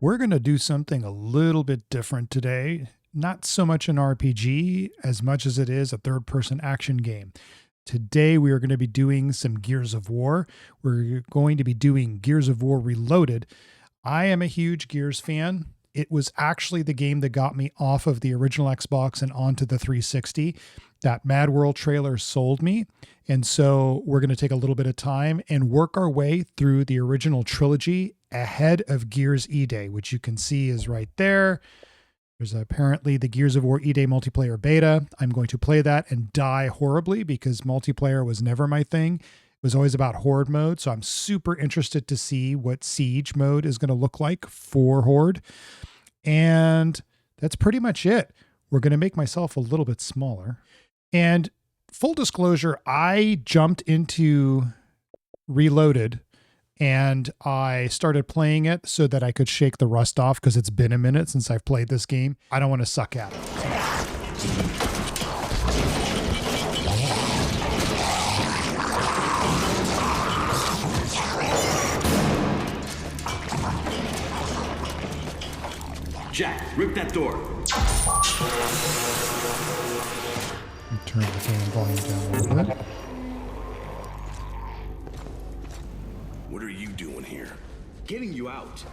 We're going to do something a little bit different today. Not so much an RPG as much as it is a third-person action game. Today we are going to be doing some Gears of War. We're going to be doing Gears of War Reloaded. I am a huge Gears fan. It was actually the game that got me off of the original Xbox and onto the 360. That Mad World trailer sold me. And so we're going to take a little bit of time and work our way through the original trilogy ahead of Gears E-Day, which you can see is right there. There's apparently the Gears of War E-Day multiplayer beta. I'm going to play that and die horribly because multiplayer was never my thing. It was always about Horde mode. So I'm super interested to see what Siege mode is going to look like for Horde. And that's pretty much it. We're going to make myself a little bit smaller. And full disclosure, I jumped into Reloaded and I started playing it so that I could shake the rust off because it's been a minute since I've played this game. I don't want to suck at it. Jack, rip that door. Turn the game volume down a little bit. What are you doing here? Getting you out.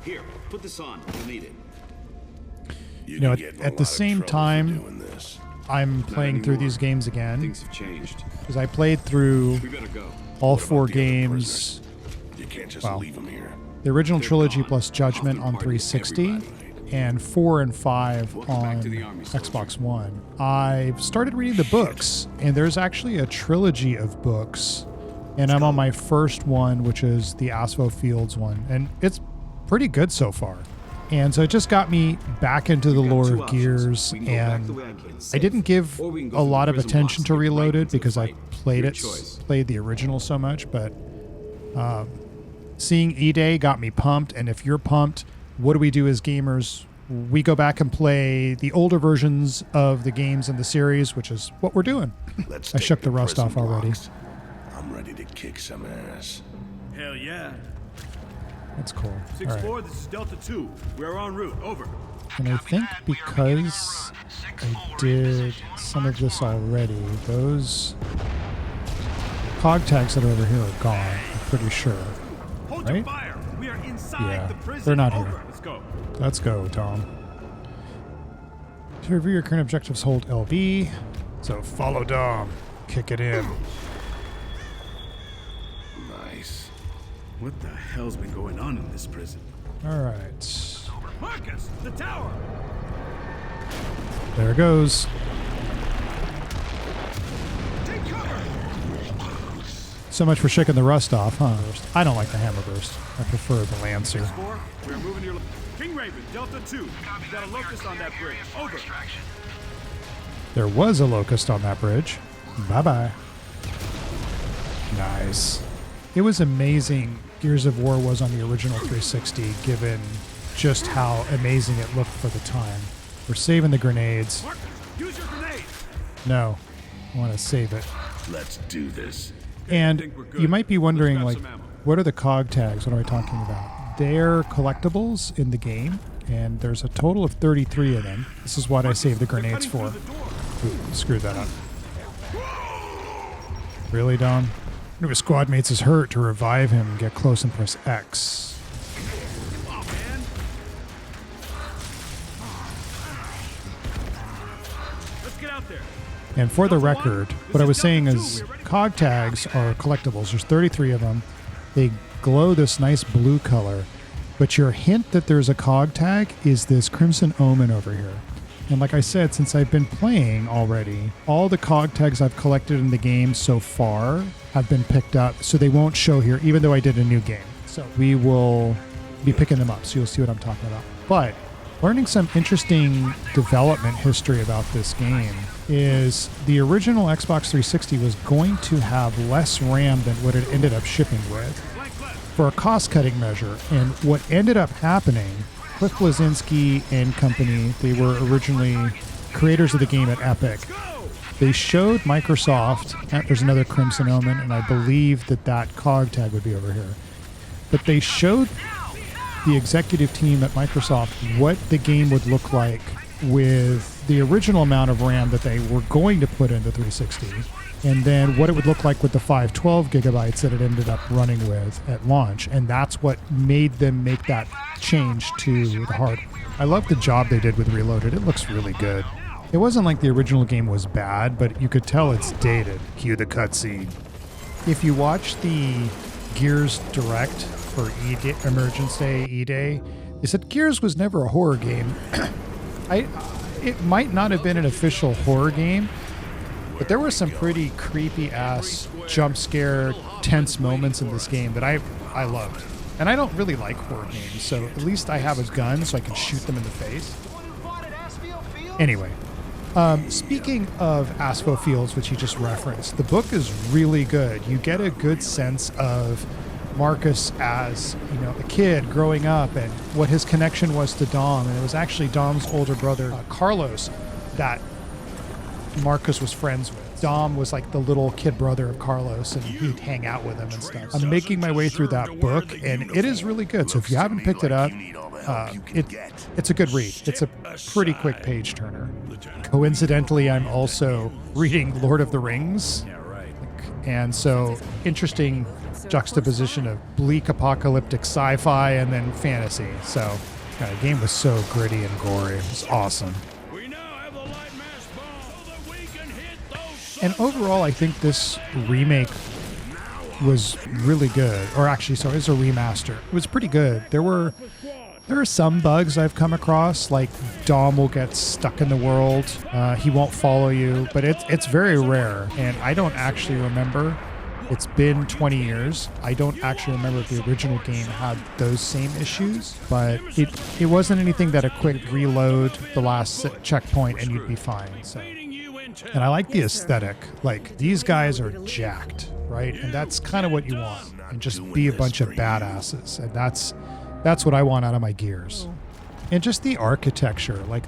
Here, put this on. You'll need it. You know, at the same time, I'm playing through these games again. Things have changed. Because I played through all four games. You can't just leave them here. The original trilogy plus Judgment on 360. And 4 and 5 on Xbox One. I've started reading the books, and there's actually a trilogy of books, and I'm on my first one, which is the Asphalt Fields one, and it's pretty good so far. And so it just got me back into the lore of Gears, and I didn't give a lot of attention to Reloaded because I played the original so much, but seeing E-Day got me pumped, and if you're pumped, what do we do as gamers? We go back and play the older versions of the games in the series, which is what we're doing. I shook the rust off already. I'm ready to kick some ass. Hell yeah. That's cool. 6-4, this is Delta 2. We're en route. Over. And I think because I did some of this already, those COG tags that are over here are gone, I'm pretty sure. Hold your fire. We are inside the prison. They're not here. Over. Let's go. Let's go, Tom. To review your current objectives, hold LB. So follow Dom. Kick it in. Nice. What the hell's been going on in this prison? All right. Marcus, the tower. There it goes. Take cover. So much for shaking the rust off, huh? I don't like the Hammerburst. I prefer the Lancer. 6-4, we're moving your... King Raven, Delta 2. Got a locust on that bridge. Over. There was a locust on that bridge. Bye-bye. Nice. It was amazing Gears of War was on the original 360, given just how amazing it looked for the time. We're saving the grenades. Marcus, use your grenade. No. I want to save it. Let's do this. And you might be wondering, like, what are the COG tags? What am I talking about? They're collectibles in the game, and there's a total of 33 of them. This is what I saved the grenades for. Ooh, screwed that up. Really, Don? One of his squad mates is hurt. To revive him, get close and press X. Come on, man. Let's get out there. And for the record, what I was saying is COG tags are collectibles. There's 33 of them. They glow this nice blue color, but your hint that there's a COG tag is this Crimson Omen over here. And like I said, since I've been playing already, all the COG tags I've collected in the game so far have been picked up, so they won't show here, even though I did a new game. So we will be picking them up, so you'll see what I'm talking about. But learning some interesting development history about this game is the original Xbox 360 was going to have less RAM than what it ended up shipping with for a cost-cutting measure. And what ended up happening, Cliff Bleszinski and company, they were originally creators of the game at Epic. They showed Microsoft, there's another Crimson Omen, and I believe that COG tag would be over here. But they showed the executive team at Microsoft what the game would look like with the original amount of RAM that they were going to put into 360, and then what it would look like with the 512 gigabytes that it ended up running with at launch. And that's what made them make that change to the hardware. I love the job they did with Reloaded. It looks really good. It wasn't like the original game was bad, but you could tell it's dated. Cue the cutscene. If you watch the Gears Direct for Emergence Day, E-Day, they said Gears was never a horror game. It might not have been an official horror game, but there were some pretty creepy ass jump scare tense moments in this game that I loved. And I don't really like horror games, so at least I have a gun so I can shoot them in the face. Anyway, speaking of Asphalt Fields, which you just referenced, the book is really good. You get a good sense of Marcus as, you know, a kid growing up and what his connection was to Dom. And it was actually Dom's older brother, Carlos, that Marcus was friends with. Dom was like the little kid brother of Carlos, and he'd hang out with him and stuff. I'm making my way through that book, and it is really good. So if you haven't picked it up, it's a good read. It's a pretty quick page turner. Coincidentally, I'm also reading Lord of the Rings. And so interesting juxtaposition of bleak apocalyptic sci-fi and then fantasy. So God, the game was so gritty and gory. It was awesome. And overall, I think this remake was really good. Or actually, sorry, it's a remaster. It was pretty good. There are some bugs I've come across, like Dom will get stuck in the world. He won't follow you, but it's very rare. And I don't actually remember. It's been 20 years. I don't actually remember if the original game had those same issues, but it wasn't anything that a quick reload the last checkpoint and you'd be fine. So. And I like the aesthetic. Like, these guys are jacked, right? And that's kind of what you want. And just be a bunch of badasses. And that's what I want out of my Gears. And just the architecture, like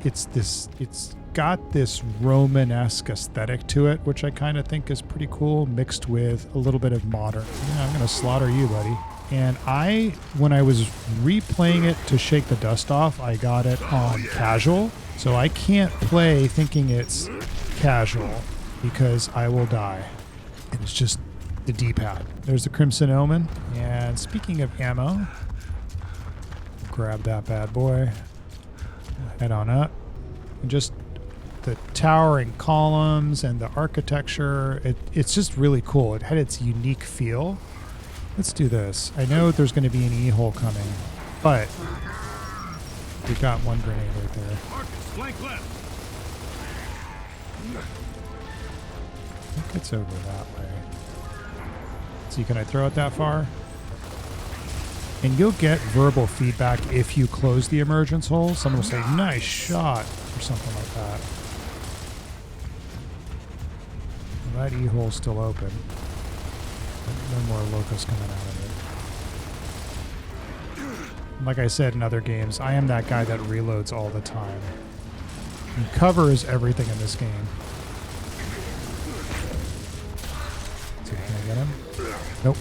it's got this Romanesque aesthetic to it, which I kind of think is pretty cool, mixed with a little bit of modern. Yeah, I'm gonna slaughter you, buddy. And when I was replaying it to shake the dust off, I got it on casual. So I can't play thinking it's casual because I will die. It's just the D-pad. There's the Crimson Omen. And speaking of ammo, grab that bad boy. Head on up. And just the towering columns and the architecture, it's just really cool. It had its unique feel. Let's do this. I know there's going to be an E-hole coming, but we got one grenade right there. Flank left. I think it's over that way. See, can I throw it that far? And you'll get verbal feedback if you close the emergence hole. Someone will say, nice shot, or something like that. Well, that E-hole's still open. No more locusts coming out of it. Like I said in other games, I am that guy that reloads all the time. And cover is everything in this game. So can I get him? Nope.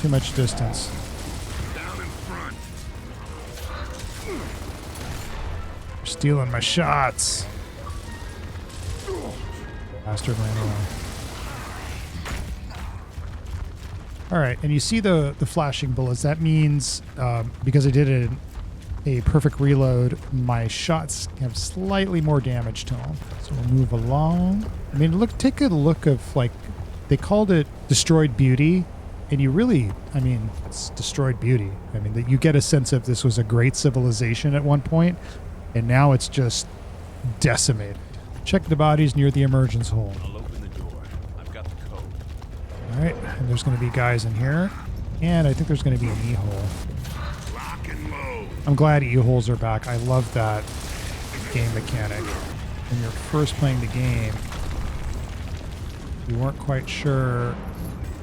Too much distance. Down in front. You're stealing my shots. Bastard ran away. All right, and you see the flashing bullets. That means because I did a perfect reload, my shots have slightly more damage to them. So we'll move along. I mean, take a look of, like, they called it Destroyed Beauty, and you really, I mean, it's Destroyed Beauty. I mean, that you get a sense of this was a great civilization at one point, and now it's just decimated. Check the bodies near the emergence hole. I'll open the door. I've got the code. All right, and there's going to be guys in here, and I think there's going to be an E-hole. Lock and load. I'm glad E-holes are back. I love that game mechanic. When you're first playing the game, you weren't quite sure.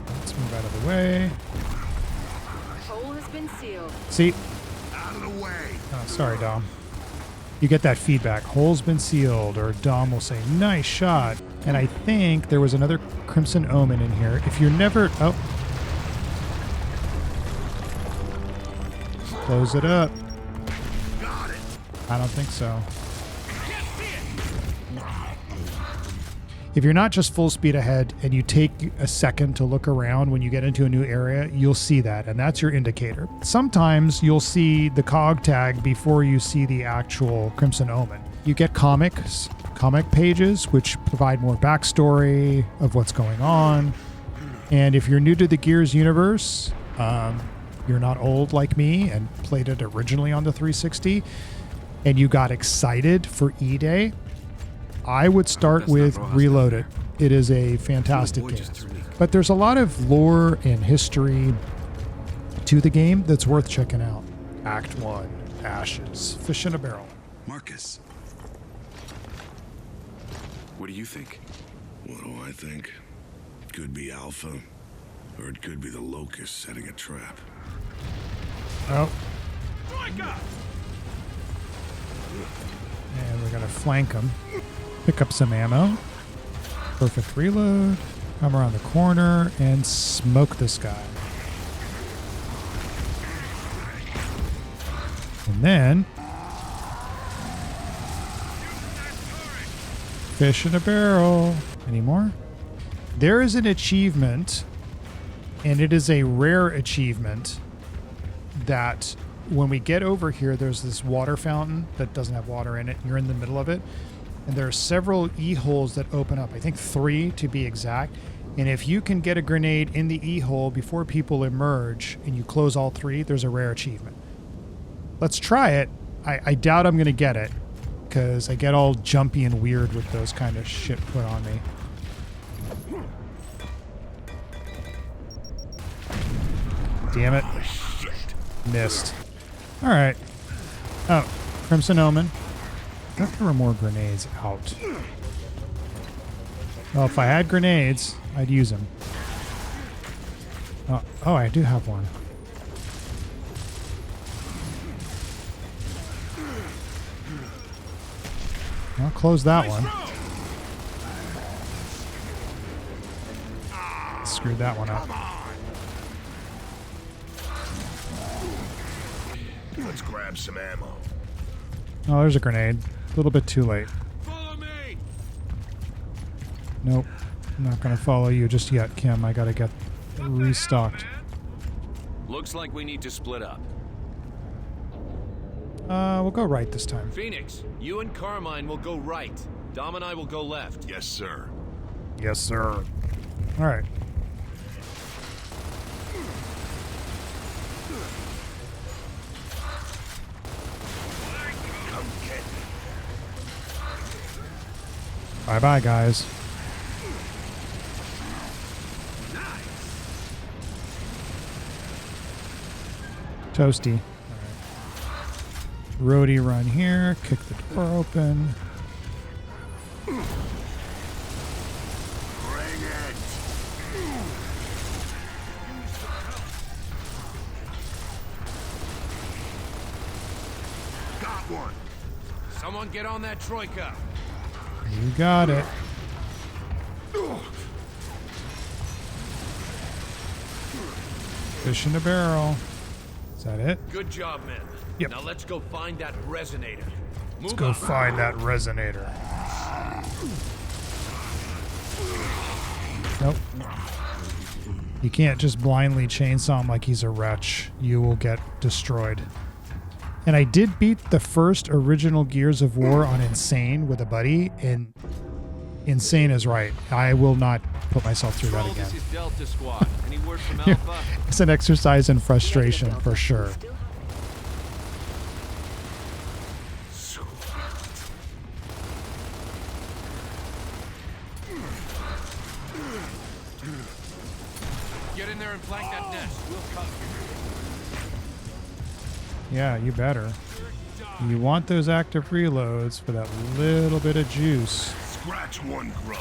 Let's move out of the way. Hole has been sealed. See? Out of the way. Oh, sorry, Dom. You get that feedback. Hole's been sealed, or Dom will say, nice shot. And I think there was another Crimson Omen in here. If you're never... Oh, Close it up. I don't think so. If you're not just full speed ahead and you take a second to look around when you get into a new area, you'll see that, and that's your indicator. Sometimes you'll see the COG tag before you see the actual Crimson Omen. You get comic pages, which provide more backstory of what's going on. And if you're new to the Gears universe, you're not old like me and played it originally on the 360, and you got excited for E-Day, I would start with Reloaded. It is a fantastic game. But there's a lot of lore and history to the game that's worth checking out. Act 1, Ashes, Fish in a Barrel. Marcus. What do you think? What do I think? Could be Alpha, or it could be the Locust setting a trap. Oh. And we're going to flank them. Pick up some ammo. Perfect reload. Come around the corner and smoke this guy. And then fish in a barrel. Any more? There is an achievement, and it is a rare achievement, that when we get over here, there's this water fountain that doesn't have water in it. You're in the middle of it. And there are several E-holes that open up. I think 3 to be exact. And if you can get a grenade in the E-hole before people emerge and you close all 3, there's a rare achievement. Let's try it. I doubt I'm going to get it because I get all jumpy and weird with those kind of shit put on me. Damn it. Missed. All right. Oh, Crimson Omen. I thought there were more grenades out. Well, if I had grenades, I'd use them. Oh, I do have one. I'll close that one. Screwed that one up. Let's grab some ammo. Oh, there's a grenade. A little bit too late. Follow me. Nope. I'm not going to follow you just yet, Kim. I got to get restocked. Looks like we need to split up. We'll go right this time. Phoenix, you and Carmine will go right. Dom and I will go left. Yes, sir. Yes, sir. All right. Bye-bye, guys. Toasty. All right. Roadie run here. Kick the door open. Bring it. Got one. Someone get on that troika. You got it. Fish in a barrel. Is that it? Good job, men. Yep. Now let's go find that resonator. Let's go find that resonator. Nope. You can't just blindly chainsaw him like he's a wretch. You will get destroyed. And I did beat the first original Gears of War on Insane with a buddy, and Insane is right. I will not put myself through that again. This is Delta Squad. Any word from Alpha? It's an exercise in frustration for sure. Get in there and flank that nest. We'll cover you. Yeah, you better. You want those active reloads for that little bit of juice. Scratch one grub.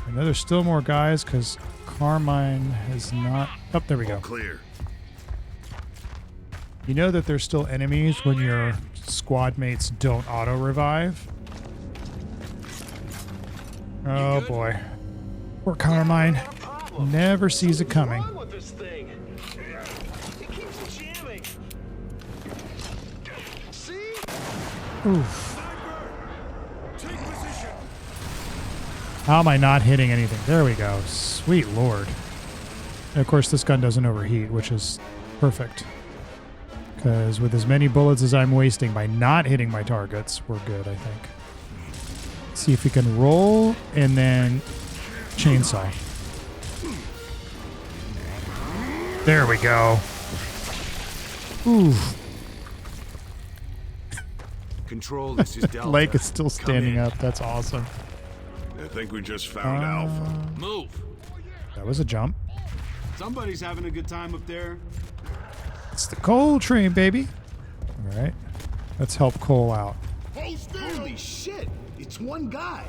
I know there's still more guys because Carmine has not... Oh, there we go. Clear. You know that there's still enemies when your squad mates don't auto-revive? Oh boy. Poor Carmine. Never sees it coming. Oof. How am I not hitting anything? There we go. Sweet Lord. And of course, this gun doesn't overheat, which is perfect. Because with as many bullets as I'm wasting by not hitting my targets, we're good, I think. Let's see if we can roll and then chainsaw. There we go. Ooh. Control, this is Delta. Lake is still Come standing in. up. That's awesome. I think we just found Alpha. Move. That was a jump. Somebody's having a good time up there. It's the Cole train, baby. All right. Let's help Cole out. Holy shit! It's one guy.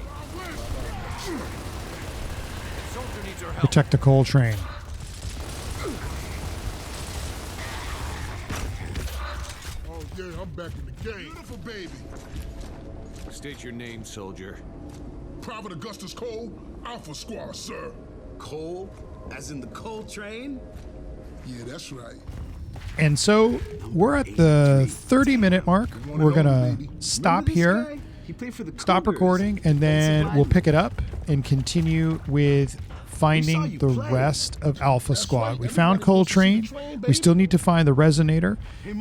Soldier needs our help. Protect the Cole train. Oh yeah, I'm back in the game. Beautiful baby. State your name, soldier. Private Augustus Cole, Alpha Squad, sir. Coal? As in the coal train? Yeah, that's right. And so we're at the 30-minute mark. We're going to stop here, He played for the stop Cougars. recording, and then we'll pick it up and continue with finding the rest of Alpha Squad. We found Cole Train. We still need to find the Resonator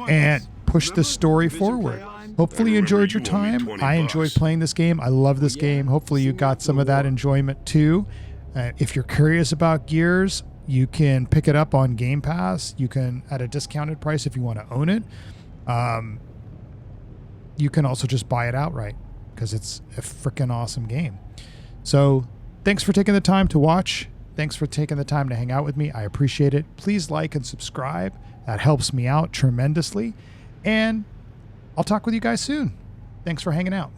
and push the story forward. Hopefully you enjoyed your time. I enjoyed playing this game. I love this game. Hopefully you got some of that enjoyment too. If you're curious about Gears, you can pick it up on Game Pass. You can at a discounted price if you want to own it. You can also just buy it outright because it's a freaking awesome game. So thanks for taking the time to watch. Thanks for taking the time to hang out with me. I appreciate it. Please like and subscribe. That helps me out tremendously. And I'll talk with you guys soon. Thanks for hanging out.